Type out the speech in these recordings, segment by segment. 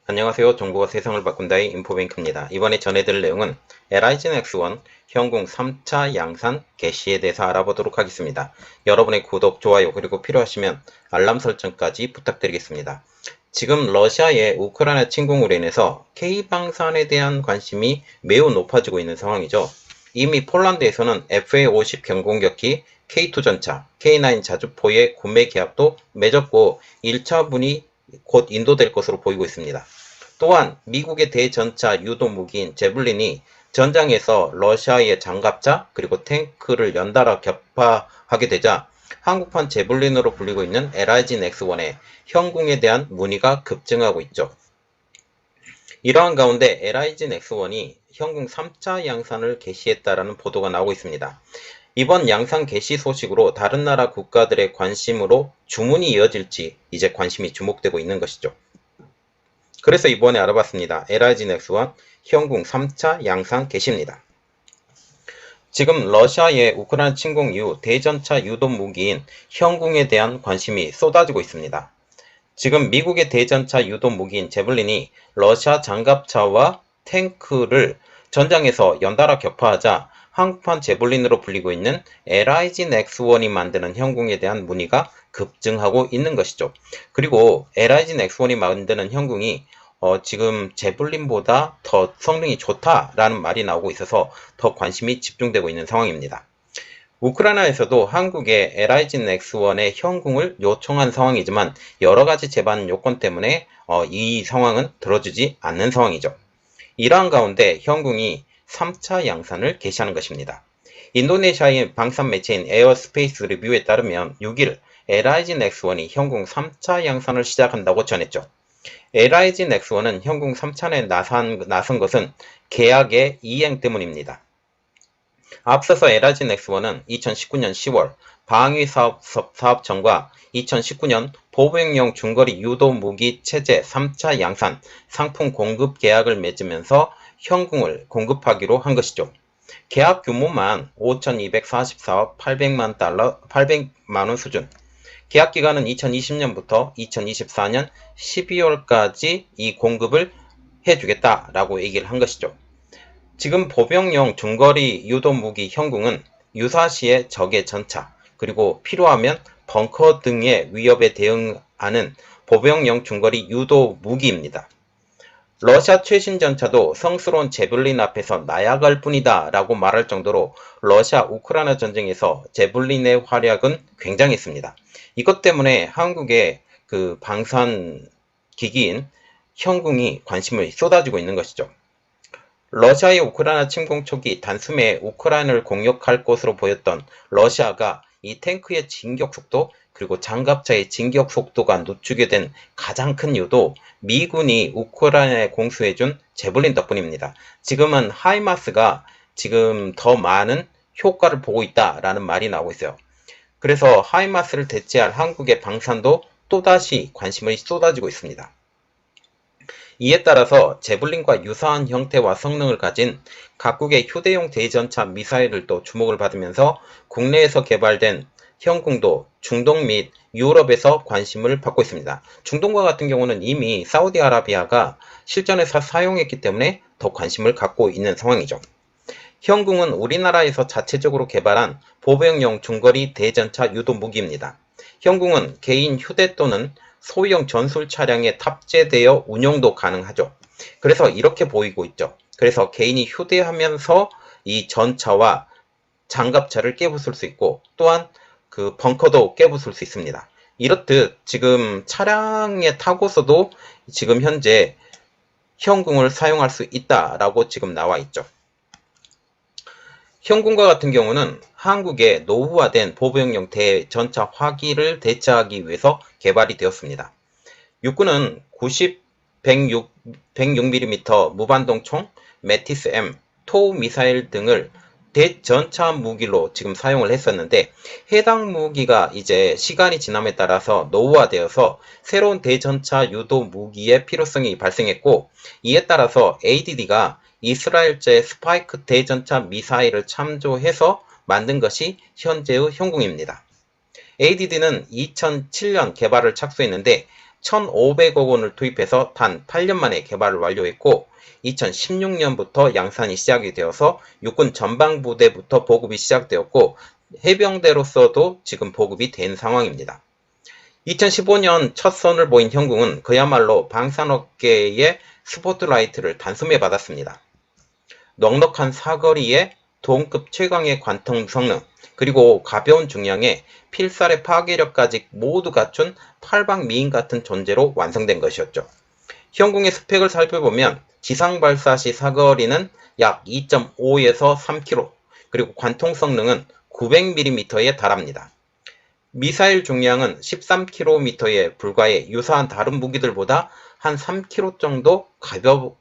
안녕하세요. 정보가 세상을 바꾼다의 인포뱅크입니다. 이번에 전해드릴 내용은 LIG X1 현궁 3차 양산 개시에 대해서 알아보도록 하겠습니다. 여러분의 구독, 좋아요, 그리고 필요하시면 알람 설정까지 부탁드리겠습니다. 지금 러시아의 우크라이나 침공으로 인해서 K방산에 대한 관심이 매우 높아지고 있는 상황이죠. 이미 폴란드에서는 FA-50 경공격기, K2 전차, K9 자주포의 구매 계약도 맺었고 1차 분이 곧 인도될 것으로 보이고 있습니다. 또한 미국의 대전차 유도 무기인 제블린이 전장에서 러시아의 장갑차 그리고 탱크를 연달아 격파하게 되자 한국판 제블린으로 불리고 있는 LIG X1의 현궁에 대한 문의가 급증하고 있죠. 이러한 가운데 LIG X1이 현궁 3차 양산을 개시했다라는 보도가 나오고 있습니다. 이번 양산 개시 소식으로 다른 나라 국가들의 관심으로 주문이 이어질지 이제 관심이 주목되고 있는 것이죠. 그래서 이번에 알아봤습니다. LIG X1 현궁 3차 양산 개시입니다. 지금 러시아의 우크라이나 침공 이후 대전차 유도 무기인 현궁에 대한 관심이 쏟아지고 있습니다. 지금 미국의 대전차 유도 무기인 제블린이 러시아 장갑차와 탱크를 전장에서 연달아 격파하자 한국판 제블린으로 불리고 있는 LIG X1이 만드는 현궁에 대한 문의가 급증하고 있는 것이죠. 그리고 LIG X1이 만드는 현궁이 지금 제블린보다 더 성능이 좋다라는 말이 나오고 있어서 더 관심이 집중되고 있는 상황입니다. 우크라이나에서도 한국의 LIG X1의 현궁을 요청한 상황이지만 여러가지 제반 요건 때문에 이 상황은 들어주지 않는 상황이죠. 이러한 가운데 현궁이 3차 양산을 개시하는 것입니다. 인도네시아의 방산 매체인 에어스페이스 리뷰에 따르면 6일 LIG X1이 현궁 3차 양산을 시작한다고 전했죠. LIG X1은 현궁 3차에 나선 것은 계약의 이행 때문입니다. 앞서서 LIG X1은 2019년 10월 방위사업청과 2019년 보병용 중거리 유도 무기 체제 3차 양산 상품 공급 계약을 맺으면서 현궁을 공급하기로 한 것이죠. 계약 규모만 5,244억 800만원 수준. 계약 기간은 2020년부터 2024년 12월까지 이 공급을 해주겠다라고 얘기를 한 것이죠. 지금 보병용 중거리 유도 무기 현궁은 유사시의 적의 전차, 그리고 필요하면 벙커 등의 위협에 대응하는 보병용 중거리 유도 무기입니다. 러시아 최신 전차도 성스러운 제블린 앞에서 나약할 뿐이다 라고 말할 정도로 러시아 우크라이나 전쟁에서 제블린의 활약은 굉장했습니다. 이것 때문에 한국의 그 방산 기기인 현궁이 관심을 쏟아지고 있는 것이죠. 러시아의 우크라이나 침공 초기 단숨에 우크라이나를 공격할 것으로 보였던 러시아가 이 탱크의 진격 속도 그리고 장갑차의 진격 속도가 늦추게 된 가장 큰 이유도 미군이 우크라이나에 공수해준 제블린 덕분입니다. 지금은 하이마스가 지금 더 많은 효과를 보고 있다라는 말이 나오고 있어요. 그래서 하이마스를 대체할 한국의 방산도 또다시 관심이 쏟아지고 있습니다. 이에 따라서 제블린과 유사한 형태와 성능을 가진 각국의 휴대용 대전차 미사일들도 주목을 받으면서 국내에서 개발된 현궁도 중동 및 유럽에서 관심을 받고 있습니다. 중동과 같은 경우는 이미 사우디아라비아가 실전에서 사용했기 때문에 더 관심을 갖고 있는 상황이죠. 현궁은 우리나라에서 자체적으로 개발한 보병용 중거리 대전차 유도 무기입니다. 현궁은 개인 휴대 또는 소형 전술 차량에 탑재되어 운용도 가능하죠. 그래서 이렇게 보이고 있죠. 그래서 개인이 휴대하면서 이 전차와 장갑차를 깨부술 수 있고 또한 그 벙커도 깨부술 수 있습니다. 이렇듯 지금 차량에 타고서도 지금 현재 현궁을 사용할 수 있다라고 지금 나와 있죠. 현궁과 같은 경우는 한국의 노후화된 보병용 대전차 화기를 대체하기 위해서 개발이 되었습니다. 육군은 90, 106mm 무반동 총, 메티스-M, 토우 미사일 등을 대전차 무기로 지금 사용을 했었는데 해당 무기가 이제 시간이 지남에 따라서 노후화되어서 새로운 대전차 유도 무기의 필요성이 발생했고 이에 따라서 ADD가 이스라엘제 스파이크 대전차 미사일을 참조해서 만든 것이 현재의 현궁입니다. ADD는 2007년 개발을 착수했는데 1,500억 원을 투입해서 단 8년 만에 개발을 완료했고 2016년부터 양산이 시작이 되어서 육군 전방부대부터 보급이 시작되었고 해병대로서도 지금 보급이 된 상황입니다. 2015년 첫 선을 보인 형궁은 그야말로 방산업계의 스포트라이트를 단숨에 받았습니다. 넉넉한 사거리에 동급 최강의 관통 성능, 그리고 가벼운 중량에 필살의 파괴력까지 모두 갖춘 팔방미인 같은 존재로 완성된 것이었죠. 형궁의 스펙을 살펴보면 지상 발사 시 사거리는 약 2.5에서 3km, 그리고 관통 성능은 900mm에 달합니다. 미사일 중량은 13km에 불과해 유사한 다른 무기들보다 한 3kg 정도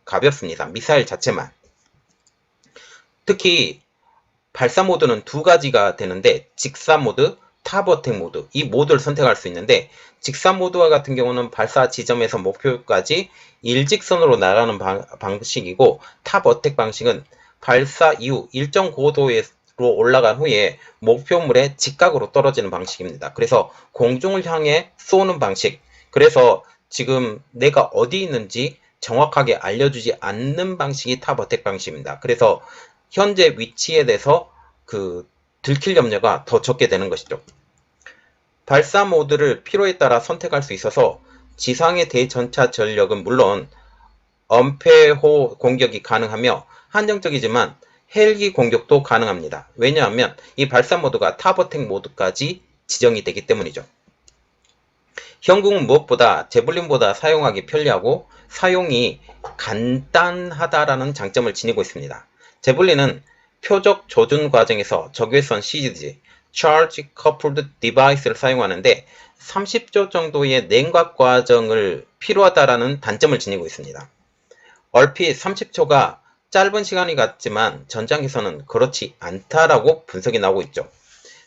가볍습니다. 미사일 자체만. 특히 발사 모드는 두 가지가 되는데 직사 모드, 탑 어택 모드, 이 모드를 선택할 수 있는데 직사 모드와 같은 경우는 발사 지점에서 목표까지 일직선으로 나가는 방식이고 탑 어택 방식은 발사 이후 일정 고도로 올라간 후에 목표물에 직각으로 떨어지는 방식입니다. 그래서 공중을 향해 쏘는 방식. 그래서 지금 내가 어디 있는지 정확하게 알려주지 않는 방식이 탑 어택 방식입니다. 그래서 현재 위치에 대해서 들킬 염려가 더 적게 되는 것이죠. 발사 모드를 필요에 따라 선택할 수 있어서 지상의 대전차 전력은 물론 엄폐호 공격이 가능하며 한정적이지만 헬기 공격도 가능합니다. 왜냐하면 이 발사 모드가 탑 어택 모드까지 지정이 되기 때문이죠. 형궁은 무엇보다 제블린보다 사용하기 편리하고 사용이 간단하다라는 장점을 지니고 있습니다. 제블린은 표적 조준 과정에서 적외선 CGD, Charge Coupled Device를 사용하는데 30초 정도의 냉각 과정을 필요하다라는 단점을 지니고 있습니다. 얼핏 30초가 짧은 시간이 같지만 전장에서는 그렇지 않다라고 분석이 나오고 있죠.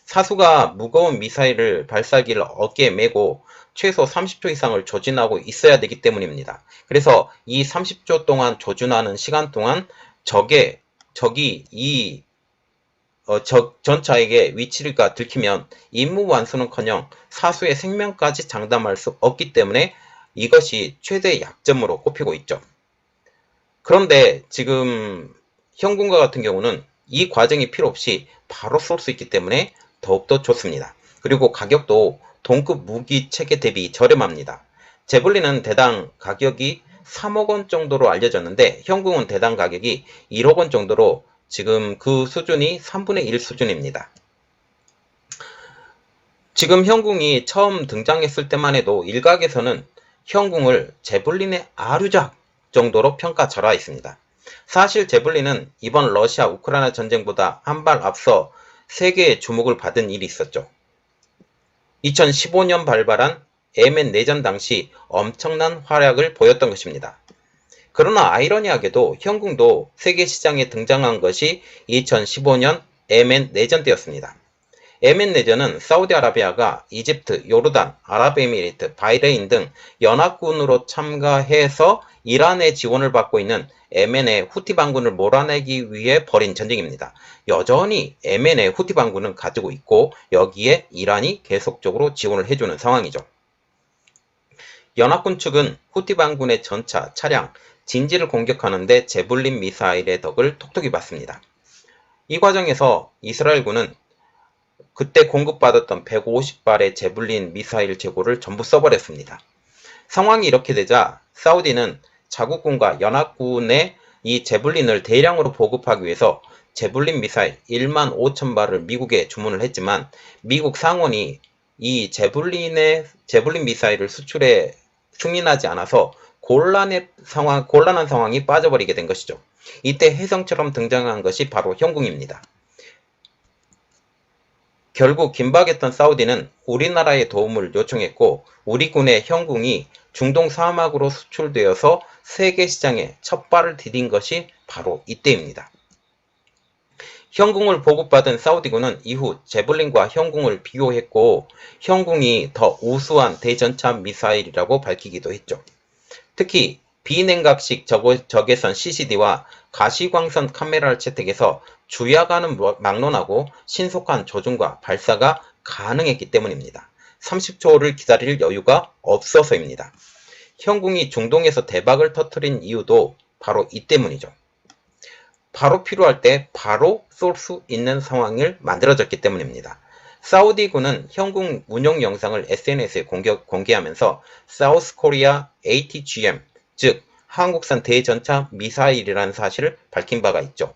사수가 무거운 미사일을 발사기를 어깨에 메고 최소 30초 이상을 조준하고 있어야 되기 때문입니다. 그래서 이 30초 동안 조준하는 시간 동안 적이 이 전차에게 위치가 들키면 임무 완수는커녕 사수의 생명까지 장담할 수 없기 때문에 이것이 최대의 약점으로 꼽히고 있죠. 그런데 지금 형궁과 같은 경우는 이 과정이 필요 없이 바로 쏠 수 있기 때문에 더욱더 좋습니다. 그리고 가격도 동급 무기 체계 대비 저렴합니다. 제블린은 대당 가격이 3억 원 정도로 알려졌는데 형궁은 대당 가격이 1억 원 정도로 지금 그 수준이 3분의 1 수준입니다. 지금 형궁이 처음 등장했을 때만 해도 일각에서는 형궁을 제블린의 아류작 정도로 평가절하했습니다. 사실 제블린은 이번 러시아 우크라이나 전쟁보다 한 발 앞서 세계의 주목을 받은 일이 있었죠. 2015년 발발한 예멘 내전 당시 엄청난 활약을 보였던 것입니다. 그러나 아이러니하게도 형궁도 세계 시장에 등장한 것이 2015년 예멘 내전 때였습니다. 예멘 내전은 사우디아라비아가 이집트, 요르단, 아랍에미리트, 바이레인 등 연합군으로 참가해서 이란의 지원을 받고 있는 예멘의 후티 반군을 몰아내기 위해 벌인 전쟁입니다. 여전히 예멘의 후티 반군은 가지고 있고 여기에 이란이 계속적으로 지원을 해주는 상황이죠. 연합군 측은 후티 반군의 전차, 차량, 진지를 공격하는데 제블린 미사일의 덕을 톡톡히 봤습니다. 이 과정에서 이스라엘군은 그때 공급받았던 150발의 제블린 미사일 재고를 전부 써버렸습니다. 상황이 이렇게 되자 사우디는 자국군과 연합군에 이 제블린을 대량으로 보급하기 위해서 제블린 미사일 1만 5천 발을 미국에 주문을 했지만 미국 상원이 이 제블린 미사일을 수출에 승인하지 않아서 곤란한 상황이 빠져버리게 된 것이죠. 이때 혜성처럼 등장한 것이 바로 형궁입니다. 결국 긴박했던 사우디는 우리나라의 도움을 요청했고 우리 군의 형궁이 중동 사막으로 수출되어서 세계 시장에 첫 발을 디딘 것이 바로 이때입니다. 형궁을 보급받은 사우디군은 이후 제블린과 형궁을 비교했고 형궁이 더 우수한 대전차 미사일이라고 밝히기도 했죠. 특히 비냉각식 적외선 CCD와 가시광선 카메라를 채택해서 주야간은 막론하고 신속한 조준과 발사가 가능했기 때문입니다. 30초를 기다릴 여유가 없어서입니다. 현궁이 중동에서 대박을 터뜨린 이유도 바로 이 때문이죠. 바로 필요할 때 바로 쏠 수 있는 상황을 만들어졌기 때문입니다. 사우디군은 현궁 운용 영상을 SNS에 공개하면서 사우스 코리아 ATGM, 즉 한국산 대전차 미사일이라는 사실을 밝힌 바가 있죠.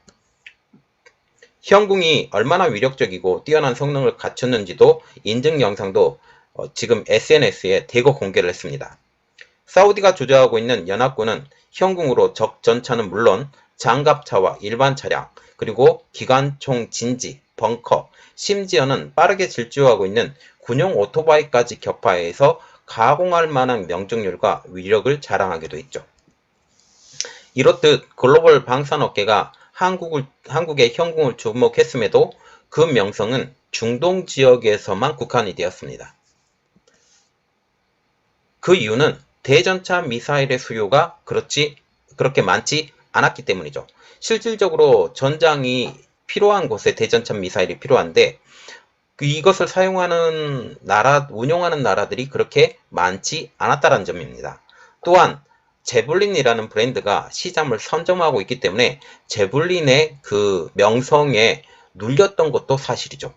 현궁이 얼마나 위력적이고 뛰어난 성능을 갖췄는지도 인증 영상도 지금 SNS에 대거 공개를 했습니다. 사우디가 주도하고 있는 연합군은 현궁으로 적 전차는 물론 장갑차와 일반 차량, 그리고 기관총 진지, 벙커, 심지어는 빠르게 질주하고 있는 군용 오토바이까지 격파해서 가공할 만한 명중률과 위력을 자랑하기도 했죠. 이렇듯 글로벌 방산업계가 한국의 현궁을 주목했음에도 그 명성은 중동 지역에서만 국한이 되었습니다. 그 이유는 대전차 미사일의 수요가 그렇게 많지 않았기 때문이죠. 실질적으로 전장이 필요한 곳에 대전차 미사일이 필요한데 이것을 사용하는 운용하는 나라들이 그렇게 많지 않았다는 점입니다. 또한 제블린이라는 브랜드가 시장을 선점하고 있기 때문에 제블린의 그 명성에 눌렸던 것도 사실이죠.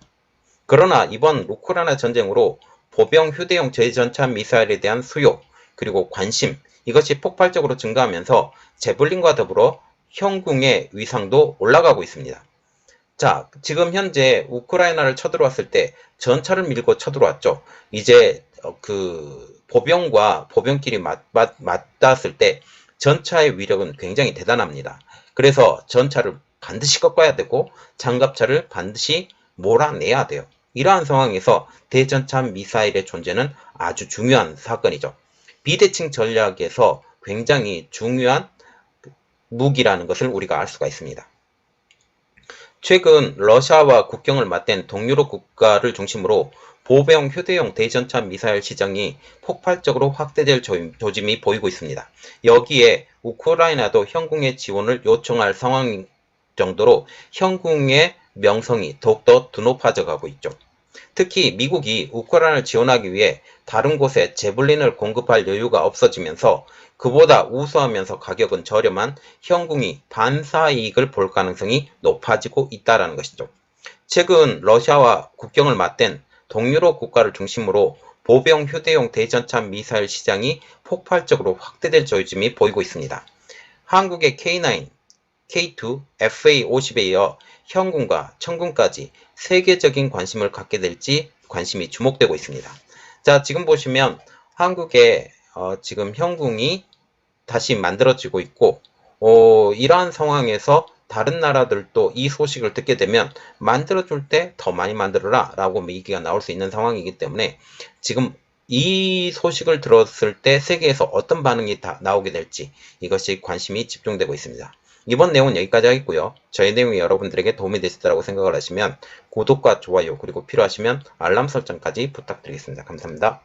그러나 이번 우크라이나 전쟁으로 보병 휴대용 대전차 미사일에 대한 수요, 그리고 관심, 이것이 폭발적으로 증가하면서 제블린과 더불어 현궁의 위상도 올라가고 있습니다. 자, 지금 현재 우크라이나를 쳐들어왔을 때 전차를 밀고 쳐들어왔죠. 이제 그 보병과 보병끼리 맞닿았을 때 전차의 위력은 굉장히 대단합니다. 그래서 전차를 반드시 꺾어야 되고 장갑차를 반드시 몰아내야 돼요. 이러한 상황에서 대전차 미사일의 존재는 아주 중요한 사건이죠. 비대칭 전략에서 굉장히 중요한 무기라는 것을 우리가 알 수가 있습니다. 최근 러시아와 국경을 맞댄 동유럽 국가를 중심으로 보병 휴대용 대전차 미사일 시장이 폭발적으로 확대될 조짐이 보이고 있습니다. 여기에 우크라이나도 현궁의 지원을 요청할 상황 정도로 현궁의 명성이 더욱더 드높아져 가고 있죠. 특히 미국이 우크라이나를 지원하기 위해 다른 곳에 제블린을 공급할 여유가 없어지면서 그보다 우수하면서 가격은 저렴한 현궁이 반사이익을 볼 가능성이 높아지고 있다는 것이죠. 최근 러시아와 국경을 맞댄 동유럽 국가를 중심으로 보병 휴대용 대전차 미사일 시장이 폭발적으로 확대될 조짐이 보이고 있습니다. 한국의 K9, K2, FA-50에 이어 현궁과 천궁까지 세계적인 관심을 갖게 될지 관심이 주목되고 있습니다. 자, 지금 보시면 한국의 지금 현궁이 다시 만들어지고 있고 이러한 상황에서 다른 나라들도 이 소식을 듣게 되면 만들어줄 때 더 많이 만들어라 라고 얘기가 나올 수 있는 상황이기 때문에 지금 이 소식을 들었을 때 세계에서 어떤 반응이 나오게 될지 이것이 관심이 집중되고 있습니다. 이번 내용은 여기까지 하겠고요. 저희 내용이 여러분들에게 도움이 되셨다고 생각을 하시면 구독과 좋아요, 그리고 필요하시면 알람 설정까지 부탁드리겠습니다. 감사합니다.